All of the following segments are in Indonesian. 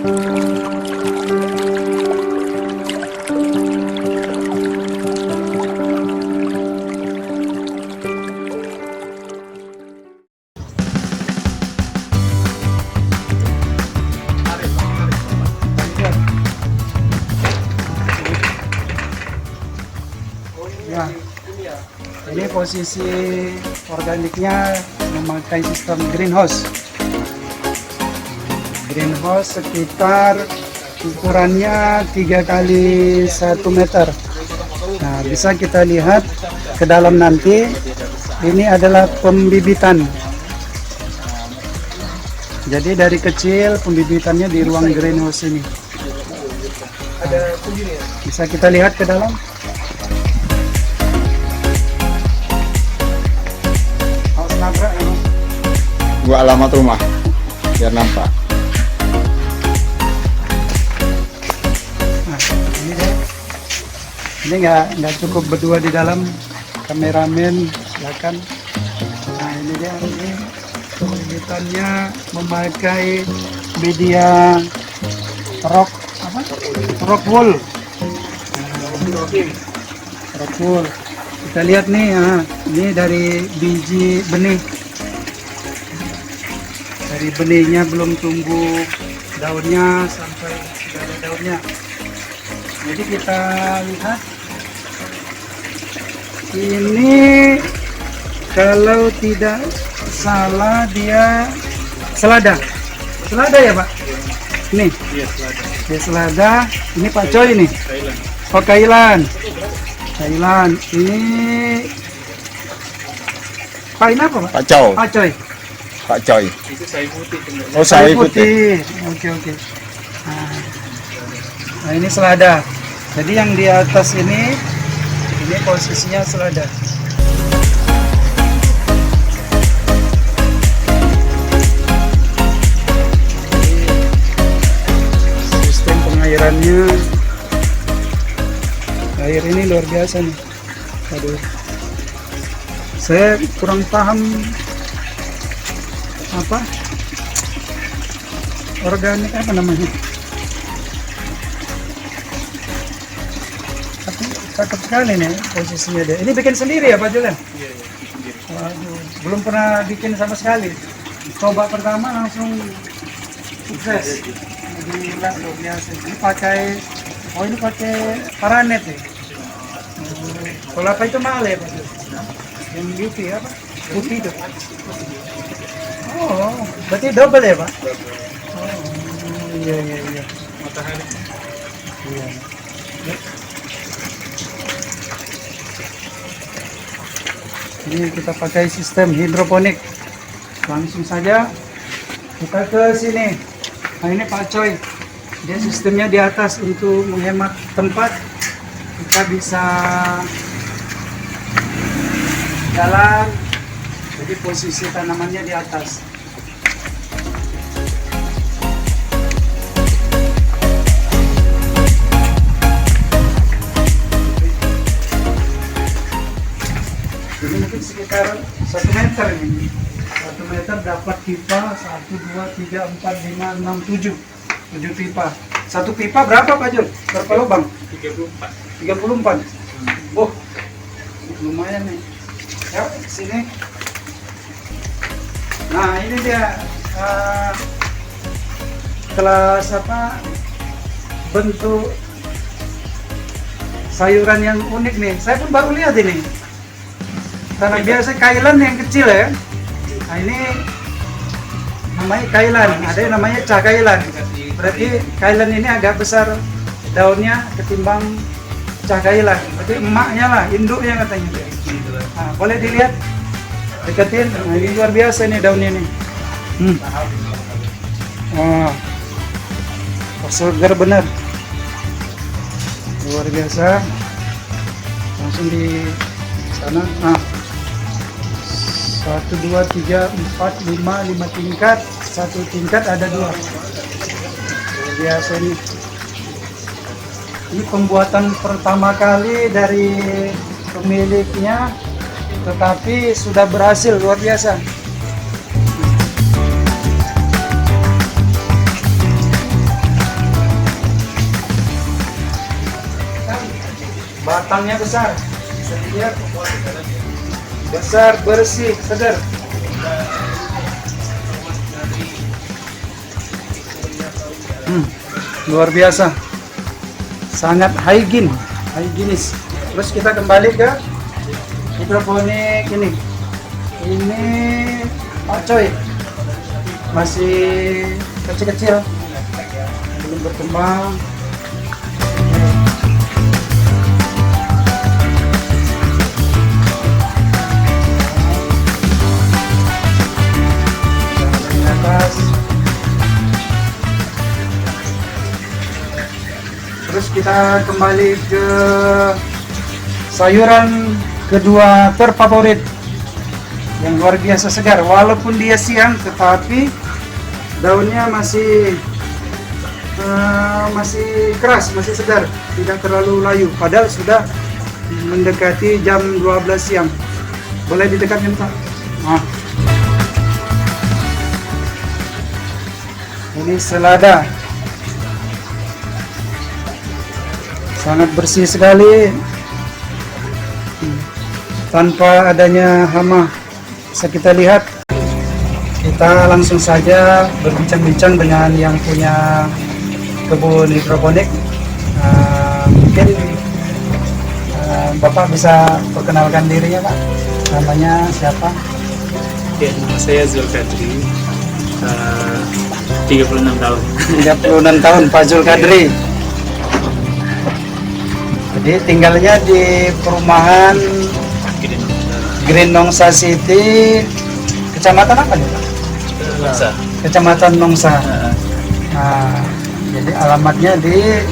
Ya, ini posisi organiknya memakai sistem greenhouse. Greenhouse sekitar ukurannya 3 kali 1 meter. Nah, bisa kita lihat ke dalam nanti. Ini adalah pembibitan. Jadi dari kecil pembibitannya di ruang greenhouse ini. Bisa kita lihat ke dalam. Gua alamat rumah biar nampak. Nah, ini deh. Ini nggak cukup berdua di dalam, kameramen silakan. Nah, ini dia, ini pembibitannya memakai media rock wool. Rock wool. Kita lihat nih, ini dari biji benih. Dari benihnya belum tumbuh daunnya sampai sudah ada daunnya. Jadi kita lihat ini, kalau tidak salah dia selada ya Pak. Nih dia selada. Ini Pak Coy ini. Oh, Thailand. Ini Pak, ini apa Pak? Pak Coy. Pak Coy. Itu sawi putih. Oh, sawi putih. Oke. Nah, ini selada. Jadi yang di atas ini posisinya selada. Sistem pengairannya, air ini luar biasa nih. Aduh, saya kurang paham apa organik apa namanya, tapi cakep sekali nih posisinya dia. Ini bikin sendiri ya Pak Julian? Iya. Waduh, belum pernah bikin sama sekali. Coba pertama langsung sukses. Jadi luar biasa. Ini pakai paranet ya. Kalau apa itu mahal ya Pak Julian? Yang gitu ya Pak? Putih itu. Oh, berarti double ya Pak? Oh, iya. Matahari. Iya. Ini kita pakai sistem hidroponik. Langsung saja kita ke sini. Nah, ini Pak Coy. Dia sistemnya di atas untuk menghemat tempat. Kita bisa jalan. Jadi posisi tanamannya di atas. Ini mungkin sekitar 1 meter ini. 1 meter dapat pipa 1, 2, 3, 4, 5, 6, 7. 7 pipa. Satu pipa berapa Pak Jul? Berapa lubang? 34. Oh, lumayan nih. Ya, sini. Nah, ini dia kelas apa, bentuk sayuran yang unik nih. Saya pun baru lihat ini. Karena biasa kailan yang kecil ya. Nah, ini namanya kailan. Ada yang namanya cakailan. Berarti kailan ini agak besar daunnya ketimbang cakailan. Berarti emaknya lah, induknya katanya. Nah, boleh dilihat. Deketin, nah, ini luar biasa nih daunnya nih. Wah, segar bener, luar biasa. Langsung di sana. Nah, 1, 2, 3, 4, 5 tingkat. 1 tingkat ada 2. Luar biasa ini. Ini pembuatan pertama kali dari pemiliknya, tetapi sudah berhasil, luar biasa. batangnya besar, bisa dilihat, besar, bersih, segar. Luar biasa, sangat higienis. Terus kita kembali ke hidroponik ini Pak Coy masih kecil-kecil, belum berkembang. Di atas. Terus kita kembali ke sayuran kedua terfavorit yang luar biasa segar, walaupun dia siang tetapi daunnya masih keras, masih segar, tidak terlalu layu, padahal sudah mendekati jam 12 siang. Boleh didekatkan Pak? Ini selada, sangat bersih sekali, tanpa adanya hama. Bisa kita lihat. Kita langsung saja berbincang-bincang dengan yang punya kebun hidroponik. Mungkin Bapak bisa perkenalkan dirinya, Pak. Namanya siapa? Oke, nama saya Zulkadri, 36 tahun. 36 tahun, Pak Zulkadri. Jadi tinggalnya di perumahan Green Nongsa City, kecamatan apa nih, Pak? Nongsa. Kecamatan Nongsa. Nah, jadi alamatnya di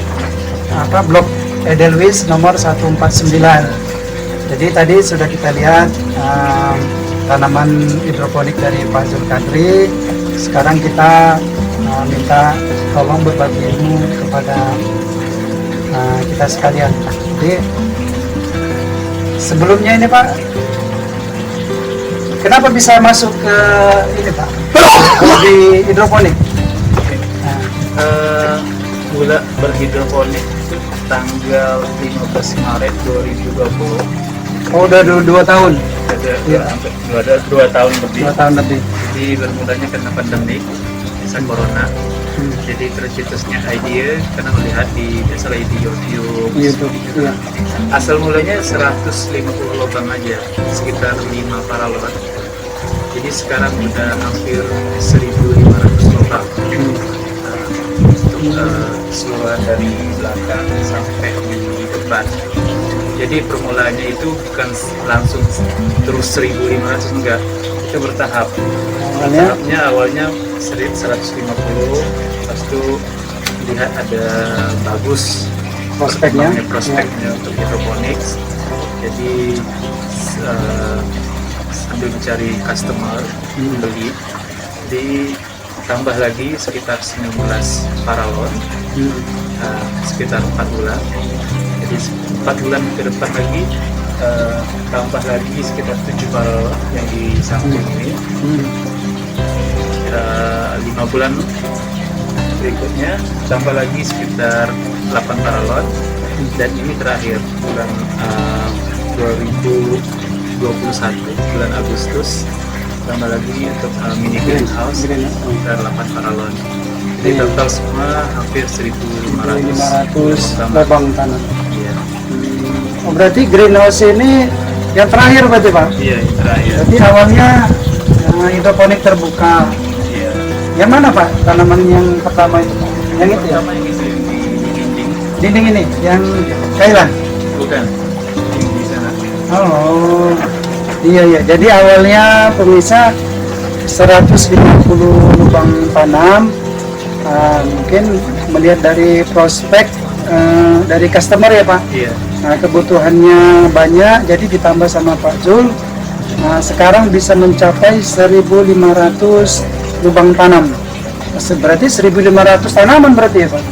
Blok Edelweiss nomor 149. Jadi tadi sudah kita lihat tanaman hidroponik dari Pak Zulkadri. Sekarang kita minta tolong berbagi ilmu kepada kita sekalian. Jadi sebelumnya ini Pak, kenapa bisa masuk ke ini Pak, di hidroponik? Mulai berhidroponik itu tanggal 15 Maret 2020. Oh, udah 2 tahun. Ada 2 tahun lebih. 2 tahun lebih. Jadi bermulanya karena pandemi, masa corona. Jadi tercetusnya ide karena melihat di misalnya di YouTube. Iya. Asal mulanya 150 lubang aja, sekitar 5 paralon. Jadi sekarang udah hampir 1.500 lubang. Seluruhan dari belakang sampai di depan. Jadi permulaannya itu bukan langsung terus 1.500, enggak, itu bertahap. Awalnya 150, pas itu lihat ada bagus Prospeknya untuk hidroponik. Jadi sambil mencari customer beli, jadi tambah lagi sekitar 19 paralon, sekitar 4 bulan. Jadi 4 bulan ke depan lagi tambah lagi sekitar 7 paralon yang di samping ini. 5 bulan berikutnya tambah lagi sekitar 8 paralon, dan ini terakhir bulan 2021 bulan Agustus tambah lagi untuk mini greenhouse sekitar 8 paralon. Jadi total semua hampir 1.500 lubang tanam. Iya. Oh, berarti greenhouse ini yang terakhir berarti Pak? Iya, yang terakhir. Jadi awalnya hidroponik terbuka. Iya. Yang mana Pak tanaman yang pertama itu Pak? Yang itu ya? Pertama yang itu yang di dinding. Dinding ini, yang kailan? Bukan. Di sana. Oh, iya. Jadi awalnya pemirsa 150 lubang tanam. Mungkin melihat dari prospek dari customer ya Pak. Iya. Nah, kebutuhannya banyak, jadi ditambah sama Pak Zul. Nah, sekarang bisa mencapai 1.500 lubang tanam. Berarti 1.500 tanaman berarti ya Pak?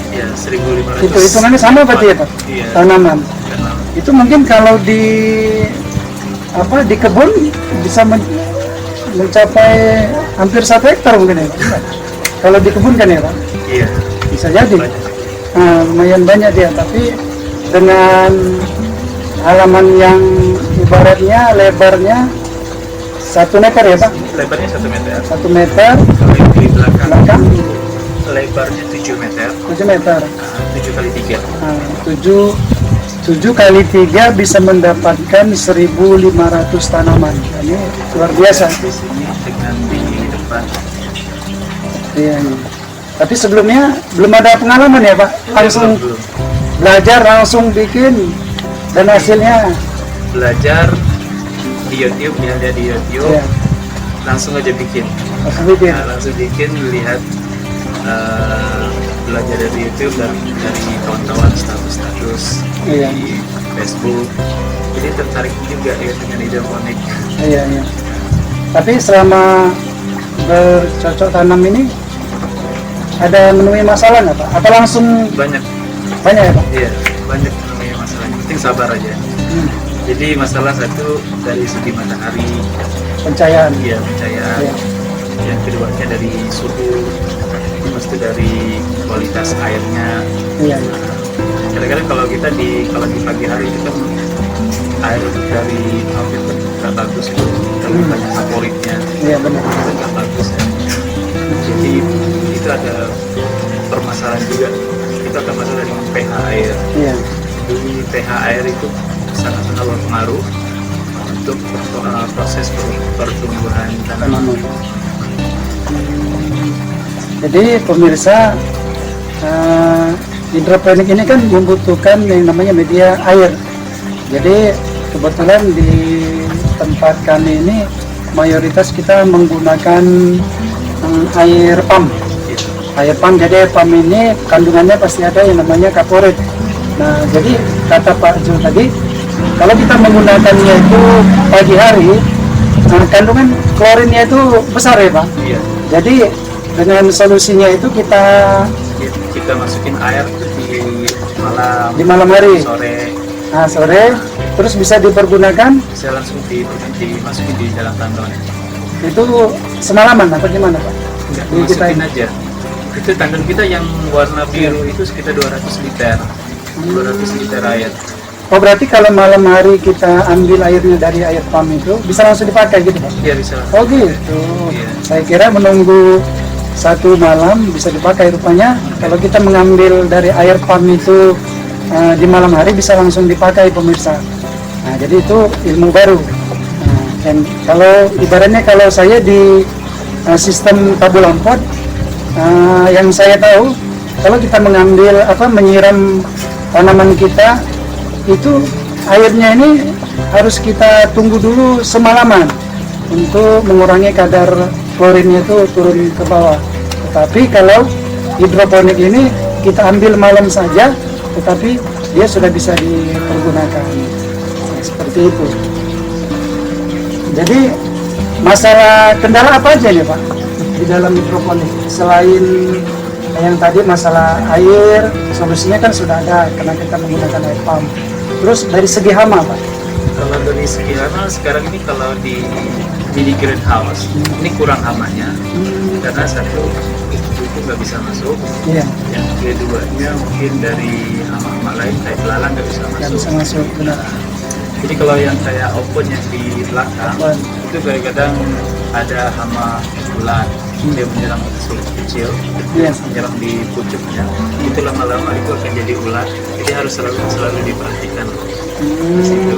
Iya, 1.500. Itu hitungannya sama berarti ya Pak? Iya. Tanaman. Itu mungkin kalau di kebun bisa mencapai hampir 1 hektar mungkin ya Pak? Kalau di kebun kan ya Pak? Iya. Bisa jadi. Banyak. Nah, lumayan banyak dia, tapi dengan halaman yang ibaratnya lebarnya 1 meter ya Pak? Lebarnya 1 meter. 1 meter, Kalau yang di belakang, belakang lebarnya 7 meter. 7 meter. 7 kali 3. 7 kali 3 bisa mendapatkan 1.500 tanaman. Ini luar biasa. Di sini dengan di depan. Iya. Tapi sebelumnya belum ada pengalaman ya Pak? Langsung Belum. belajar, langsung bikin, dan hasilnya Belajar di YouTube, lihat di YouTube, ya, langsung aja bikin. langsung bikin. Nah, langsung bikin, lihat belajar dari YouTube dan dari kawan-kawan status Iya. di Facebook. Jadi tertarik juga ya dengan hidroponik. Iya, iya. Tapi selama bercocok tanam ini ada menemui masalah nggak Pak? Atau langsung Banyak, banyak ya Pak? iya, banyak namanya masalah. Yang penting sabar aja. Jadi masalah satu dari segi matahari, Pencahayaan. ya pencahayaan. Iya. Yang keduanya dari suhu, pasti dari kualitas airnya. Iya, iya. Kadang-kadang kalau di pagi hari itu kan air dari laut itu nggak bagus itu, terlalu banyak saporitnya, Iya benar. itu nggak bagus ya. Jadi itu ada permasalahan juga. Itu ada masalah dengan pH air. Iya. Jadi pH air itu sangat berpengaruh untuk proses pertumbuhan tanaman. Tanaman. Jadi pemirsa, hidroponik ini kan membutuhkan yang namanya media air. Jadi kebetulan di tempat kami ini mayoritas kita menggunakan air pump. Air pump, jadi air pump ini kandungannya pasti ada yang namanya kaporit. Nah, jadi kata Pak Jul tadi, kalau kita menggunakannya itu pagi hari, kandungan klorinnya itu besar ya Pak. Iya. Jadi dengan solusinya itu Kita masukin air itu di malam hari, sore, sore, terus bisa dipergunakan bisa langsung dimasukin di dalam tandon. itu semalaman apa gimana Pak? Enggak, Jadi kita masukin aja. Itu tandon kita yang warna biru itu sekitar 200 liter. 200 liter air. Oh berarti kalau malam hari kita ambil airnya dari air pump itu bisa langsung dipakai gitu Pak? Iya bisa. Oh gitu. Iya. Saya kira menunggu 1 malam bisa dipakai, rupanya kalau kita mengambil dari air pump itu di malam hari bisa langsung dipakai pemirsa. Nah jadi itu ilmu baru. Nah, dan kalau ibaratnya kalau saya di sistem tabulampot yang saya tahu, kalau kita mengambil menyiram tanaman kita itu airnya ini harus kita tunggu dulu semalaman untuk mengurangi kadar klorinnya itu turun ke bawah. Tetapi kalau hidroponik ini kita ambil malam saja, tetapi dia sudah bisa dipergunakan. Seperti itu. Jadi masalah kendala apa aja nih Pak di dalam hidroponik selain yang tadi masalah air, solusinya kan sudah ada karena kita menggunakan air pump. Terus dari segi hama Pak? Kalau dari segi hama sekarang ini kalau di greenhouse ini kurang hamanya karena satu itu nggak bisa masuk. Iya. Yang keduanya mungkin dari hama-hama lain kayak belalang nggak bisa Yang masuk. bisa masuk benar. Jadi kalau yang kayak opon yang di belakang Opon. itu kadang-kadang ada hama bulan, dia menyerang sulit kecil, Iya. menyerang di pucuknya, itu lama-lama itu akan jadi ulat. Jadi harus selalu diperhatikan. Situ.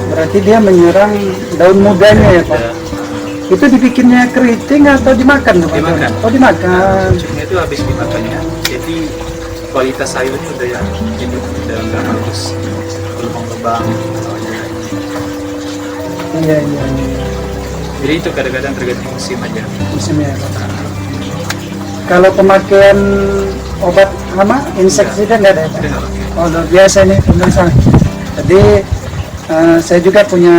Berarti dia menyerang daun mudanya ya Pak? Ya, Itu dibikinnya keriting atau dimakan Pak? Dimakan. Oh dimakan. pucuknya itu habis dimakannya, jadi kualitas sayurnya udah ya jadi udah nggak bagus, lubang-lubang. Iya iya. Jadi itu kadang-kadang tergantung musim aja. Musimnya ya Pak. Kalau pemakaian obat hama, inseksida nggak ada ya Pak? Itu nggak pakai. Oh luar biasa nih pemirsa. Jadi saya juga punya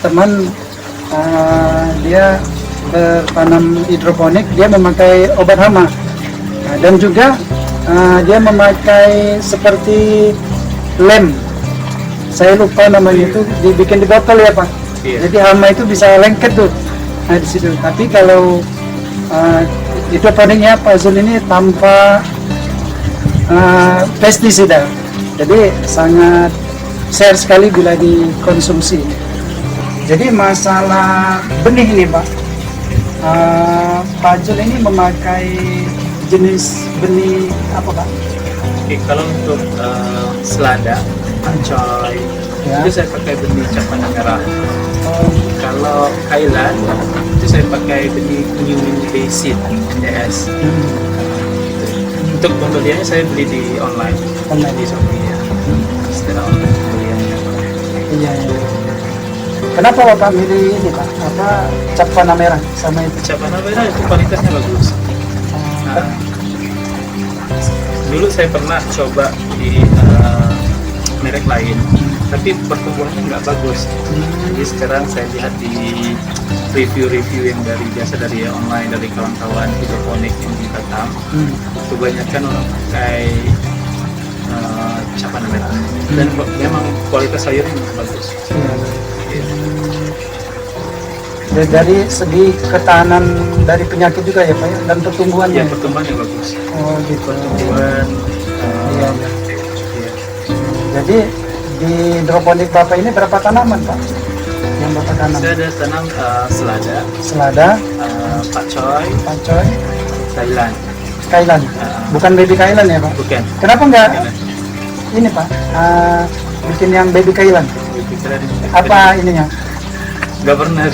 teman, dia bertanam hidroponik, dia memakai obat hama. Nah, dan juga dia memakai seperti lem. Saya lupa namanya itu, dibikin di botol ya Pak. Iya. Jadi hama itu bisa lengket tuh. Nah di situ. Tapi kalau hidroponiknya Pak Zul ini tanpa pestisida. Jadi sangat share sekali bila dikonsumsi. Jadi masalah benih ini Pak, Pak Jul ini memakai jenis benih apa Pak? Oke, kalau untuk selada, pakcoy, Ya. itu saya pakai benih cap panah merah. Kalau kailan, itu saya pakai benih New Basic NDS. Untuk pembeliannya saya beli di online, di Shopee ya. Setelah online pembeliannya. Iya, iya. Kenapa Bapak milih ini Pak? Apa cap panah merah sama itu? Cap panah merah itu kualitasnya bagus. Nah, dulu saya pernah coba di merek lain, tapi pertumbuhannya nggak bagus. Jadi sekarang saya lihat di review-review yang dari online, dari kawan-kawan hidroponik yang di Batam, kebanyakan orang pakai cap panah merah, dan memang kualitas sayurnya bagus. Ya, dari segi ketahanan dari penyakit juga ya Pak ya? Dan pertumbuhannya. Ya, pertumbuhannya bagus. Oh gitu. Pertumbuhan, Iya, iya. Jadi di hidroponik Bapak ini berapa tanaman Pak? Yang Bapak tanam? saya ada tanam selada, Selada, pakcoy, pakcoy, Thailand. kailan. Bukan baby kailan ya Pak? Bukan. Kenapa enggak ini Pak? Bikin yang baby kailan? Apa ininya? Nggak pernah.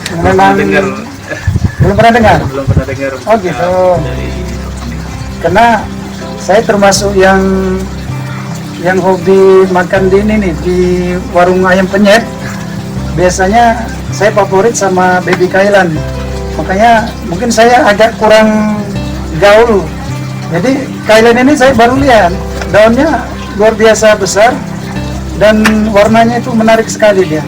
Memang dengar. belum pernah dengar? Belum pernah dengar. Oh, gitu. Dari Karena saya termasuk yang hobi makan di ini nih, di warung ayam penyet. Biasanya saya favorit sama baby kailan. Makanya mungkin saya agak kurang gaul. Jadi kailan ini saya baru lihat, daunnya luar biasa besar dan warnanya itu menarik sekali dia.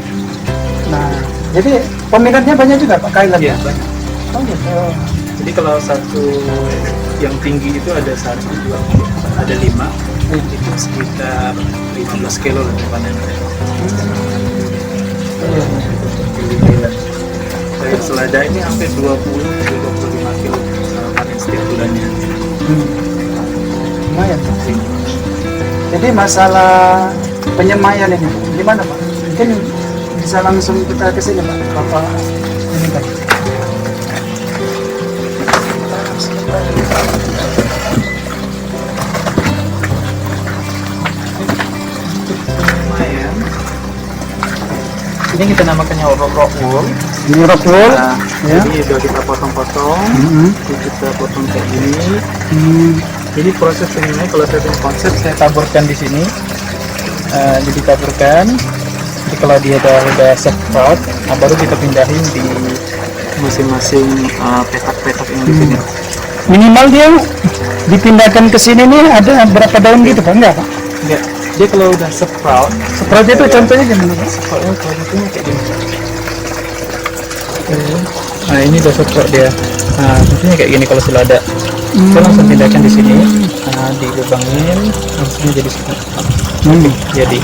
Nah, jadi peminatnya banyak juga Pak kailan. Iya, banyak. Oh gitu. Jadi kalau satu yang tinggi itu ada 1, 2, 3, ada 5, itu sekitar 15 kilo lah panen. Saya selada ini hampir 20-25 kilo panen setiap bulannya. Lumayan. Jadi masalah penyemaian ini gimana Pak? Mungkin bisa langsung kita ke sini Pak. Bapak ini kan. Lumayan. Ini kita namakannya rock wool. Ini rock wool. Nah, Ya. Jadi udah kita potong-potong, jadi kita potong kayak gini. Jadi proses penyemaian kalau saya punya konsep saya taburkan di sini. Jadi taburkan. Jadi kalau dia udah sprout, baru kita pindahin di masing-masing petak-petak yang di sini. Minimal dia dipindahkan ke sini nih ada berapa daun gitu Pak? Enggak Pak? Enggak, dia kalau udah sprout, Sprout itu contohnya gimana Pak? sproutnya kalau gitu kayak gini. Nah ini udah sprout dia. Nah tentunya kayak gini kalau selada. Kita langsung pindahkan di sini, dilubangin, langsung jadi seperti jadi.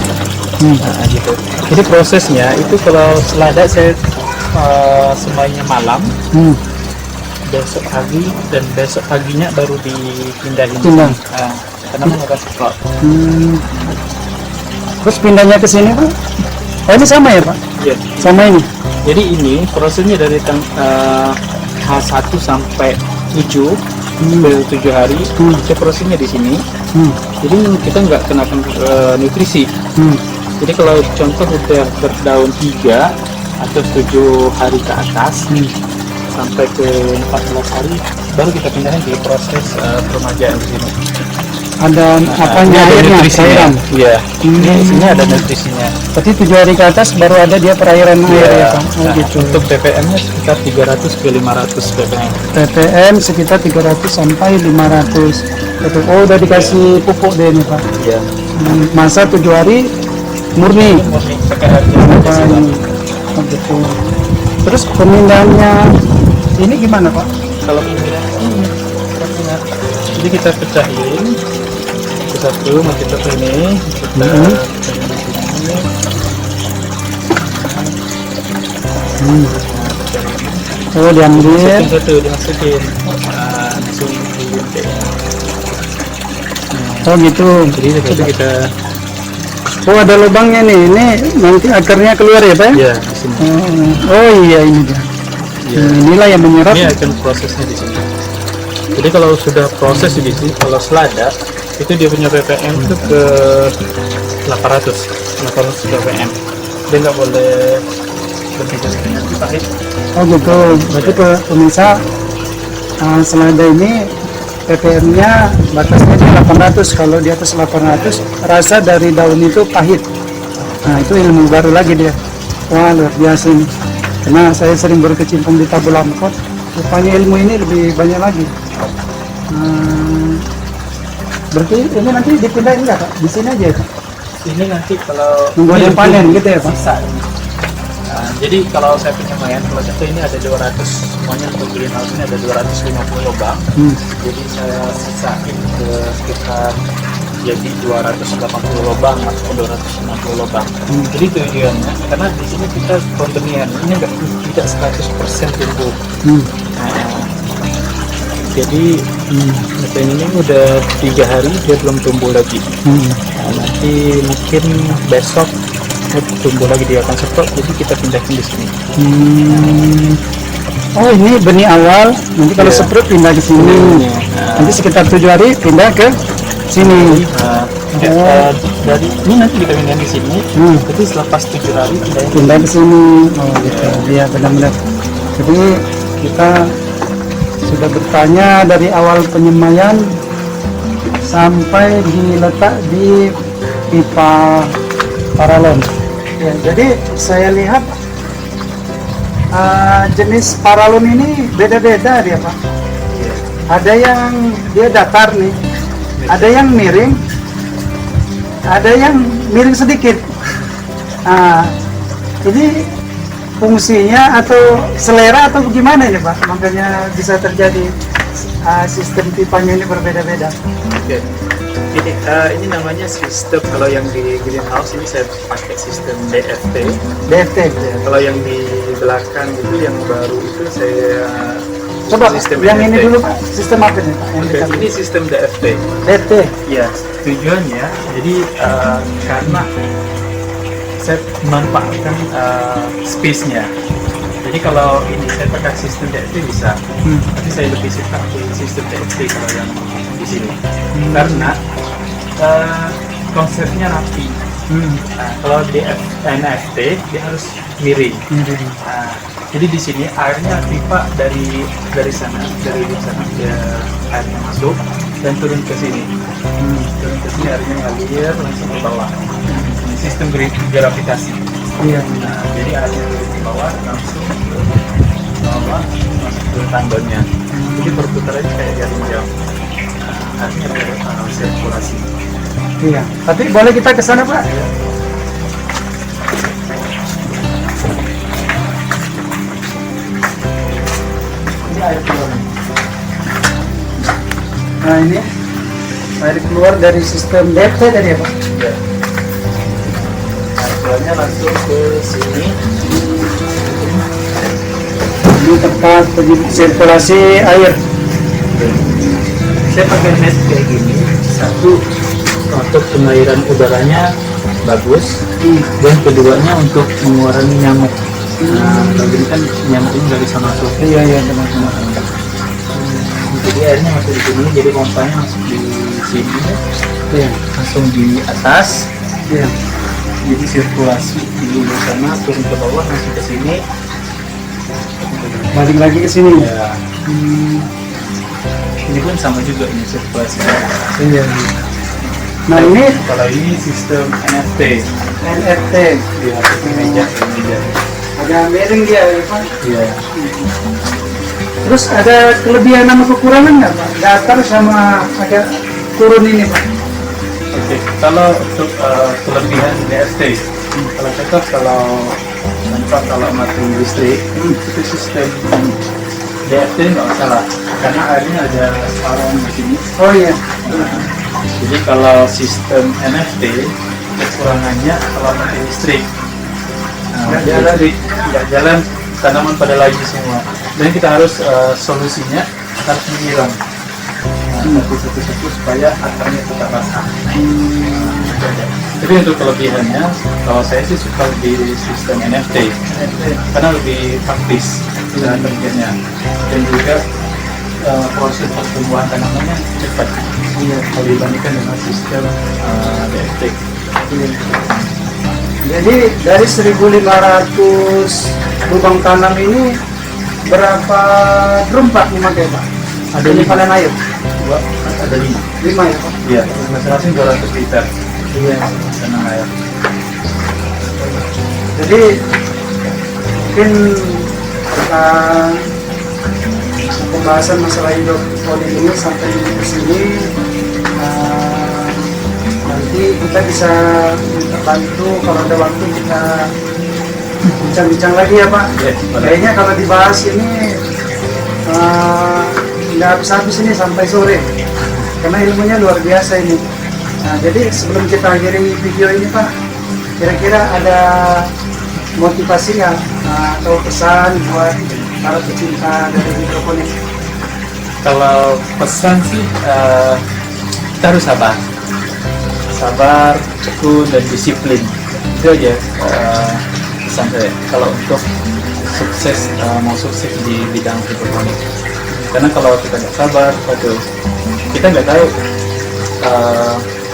Nah, gitu. Jadi prosesnya itu kalau selada saya semuanya malam, besok pagi dan besok paginya baru dipindahin. Pindah. Nah, karena kan akan sprout. Terus pindahnya ke sini Pak? Oh ini sama ya Pak? Ya. Sama ini? Jadi ini prosesnya dari H1 sampai 7 7 hari, kita prosesnya di sini. Jadi kita nggak kenakan nutrisi. Jadi kalau contoh udah berdaun 3 atau 7 hari ke atas sampai ke 14 hari baru kita pindahin di proses peremajaan di sini. Ada apanya Ini ada airnya? nutrisinya. Perairan? Iya. Ini isinya ada nutrisinya. Berarti 7 hari ke atas baru ada dia perairan air ya Pak? Oh Nah, gitu. untuk ppm-nya sekitar 300 ke 500 ppm. ppm sekitar 300 sampai 500. Betul. Oh udah dikasih pupuk deh nih Pak. Iya. Masa 7 hari murni. Murni pakai air biasa silam. Oh gitu. Terus pemindahannya ini gimana Pak? Kalau pemindahan ini prosesnya, jadi kita pecahin satu, mau kita ke ini, kita ini. Oh diambil. Masukin satu, dimasukin. Langsung digunting. Oh gitu. Jadi seperti kita Oh, ada lubangnya nih. Ini nanti akarnya keluar ya, Pak? Ya, di sini. Oh iya, ini dia. Ya. Inilah yang menyerap. Ini akan prosesnya di sini. Jadi kalau sudah proses di sini, kalau selada itu dia punya ppm itu ke 800 ppm. Dia nggak boleh lebih dari ini, nanti pahit. Oh gitu. Berarti pemirsa, selada ini ppm-nya batasnya di 800. Kalau di atas 800, rasa dari daun itu pahit. Nah, itu ilmu baru lagi dia. Wah, luar biasa ini. Karena saya sering berkecimpung di Tabu Lamkot, rupanya ilmu ini lebih banyak lagi. Berarti ini nanti dipindahin nggak, Pak? Di sini aja ya, Pak? Ini nanti kalau Nunggu ada yang panen gitu ya, Pak? sisa. Nah, jadi kalau saya punya lumayan, kalau contoh ini ada 200, semuanya untuk greenhouse ini ada 250 lubang. Jadi saya sisain ke sekitar jadi 280 lubang atau 260 lubang. Jadi tujuannya karena di sini kita pembenihan ini tidak 100% tumbuh. Nah, jadi ini udah 3 hari dia belum tumbuh lagi. Nah, nanti mungkin besok tumbuh lagi, dia akan setok, jadi kita pindahin di sini. Oh, ini benih awal, nanti kalau Iya. seprut pindah ke sini. Nanti sekitar 7 hari pindah ke sini. Dari ini nanti kita pindahin di sini. Jadi selepas 7 hari pindahin. Pindah ke sini. Oh gitu. Iya, benar-benar. Jadi kita sudah bertanya dari awal penyemaian sampai diletak di pipa paralon. Ya, jadi saya lihat jenis paralon ini beda-beda dia, Pak. Ada yang dia datar nih, ada yang miring, ada yang miring sedikit. Ini fungsinya atau selera atau bagaimana ini, Pak? Makanya bisa terjadi sistem pipanya ini berbeda-beda. Oke. Ini namanya sistem, kalau yang di greenhouse ini saya pakai sistem DFT. DFT. Ya, kalau yang di belakang itu yang baru itu saya Coba sistem yang DFT. ini dulu, Pak. Sistem apa nih, Pak? Yang Oke, kita- ini sistem DFT. DFT. Ya, tujuannya jadi karena saya memanfaatkan space-nya. Jadi kalau ini saya pakai sistem DFT bisa, tapi saya lebih suka di sistem DFT kalau yang di sini. Karena konsepnya rapi. Nah, kalau di NFT dia harus miring. Nah, jadi di sini airnya pipa dari sana dia airnya masuk dan turun ke sini. Turun ke sini airnya ngalir langsung ke bawah. Sistem gravitasi. Iya. Nah, jadi airnya dari bawah langsung ke bawah masuk ke tanggalnya. Jadi perputarannya kayak jarum jam. Nah, artinya ada sirkulasi. Iya. Tapi boleh kita ke sana, Pak? Ini air keluar. Nah, ini air keluar dari sistem DFT tadi ya, Pak? Ya. Airnya langsung ke sini. Ini tempat sirkulasi air. Saya pakai net kayak gini, satu untuk pengairan udaranya bagus, dan keduanya untuk mengurangi nyamuk. Nah, kalau gini kan nyamuk ini nggak bisa masuk. Iya, iya, benar-benar. Jadi airnya masuk di sini, jadi pompanya masuk di sini, Iya, langsung di atas. iya. Jadi sirkulasi di sana turun ke bawah langsung ke sini. Balik lagi ke sini. Ya, ini pun sama juga ini sirkulasi. Iya. Nah, ini Kalau ini sistem NFT. NFT. Dia pakai meja. Agak miring dia, ya, Pak. Iya. Terus ada kelebihan sama kekurangan nggak, Pak? Datar sama agak turun ini, Pak. Oke, kalau untuk kelebihan DFT, kalau contoh kalau mati listrik, itu sistem DFT nggak masalah, karena airnya ada saluran di sini. Oh iya. Jadi kalau sistem NFT, kekurangannya kalau mati listrik, Nggak jalan. nggak jalan, tanaman pada lagi semua. Dan kita harus solusinya harus menyiram. Satu-satu supaya akarnya tetap basah. Tapi untuk kelebihannya, kalau saya sih suka di sistem NFT karena lebih praktis cara kerjanya dan juga proses pertumbuhan tanamannya cepat kalau dibandingkan dengan sistem DFT. Jadi dari 1.500 lubang tanam ini berapa drum Pak memakai Pak? Ada Ini 5. panen air? Ada 5. 5 ya Pak? Iya, masing-masing 200 liter Iya. tanah air. Jadi mungkin kita pembahasan masalah hidroponik ini sampai di sini. Nanti kita bisa minta bantu kalau ada waktu kita bincang-bincang lagi ya Pak. Iya, boleh. Kayaknya kalau dibahas ini nggak habis-habis ini sampai sore karena ilmunya luar biasa ini. Nah, jadi sebelum kita akhiri video ini Pak, kira-kira ada motivasi nggak atau pesan buat para pecinta dari hidroponik? Kalau pesan sih kita harus sabar, tekun dan disiplin. Itu aja pesan saya. Kalau untuk sukses mau sukses di bidang hidroponik, karena kalau kita nggak sabar, kita nggak tahu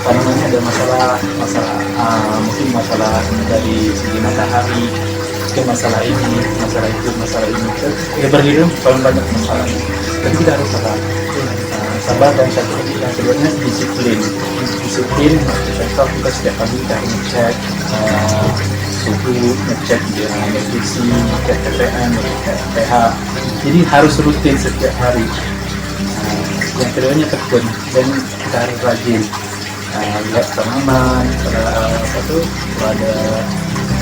tanamannya ada masalah mungkin masalah dari segi matahari, mungkin masalah ini, masalah itu, ya berhidup paling banyak masalahnya. Tapi kita harus sabar dan satu lagi yang keduanya disiplin. Contoh kita setiap pagi kita ngecek suhu, ngecek nutrisi, ngecek ppm, ngecek pH. Jadi harus rutin setiap hari. Yang keduanya tekun dan kita harus rajin. Lihat tanaman, kalau ada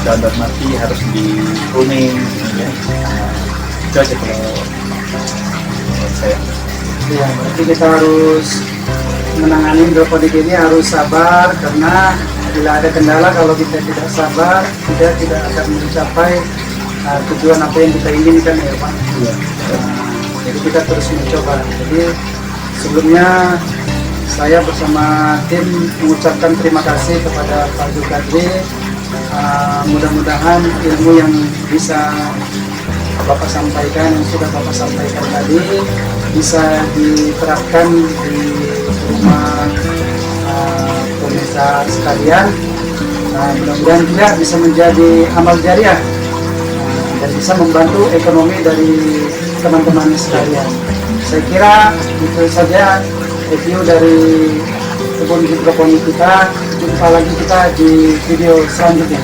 daun mati harus di pruning, ya. Itu aja kalau saya. Ya, berarti kita harus menangani hidroponik ini harus sabar karena bila ada kendala kalau kita tidak sabar kita tidak akan mencapai tujuan apa yang kita inginkan ya Pak. Iya. Jadi kita terus mencoba. Jadi sebelumnya saya bersama tim mengucapkan terima kasih kepada Pak Zulkadri. Mudah-mudahan ilmu yang bisa Bapak sampaikan, yang sudah Bapak sampaikan tadi bisa diterapkan di rumah pemirsa sekalian. Mudah-mudahan juga bisa menjadi amal jariah dan bisa membantu ekonomi dari teman-teman sekalian. Saya kira itu saja review dari kebun hidroponik kita. Jumpa lagi kita di video selanjutnya.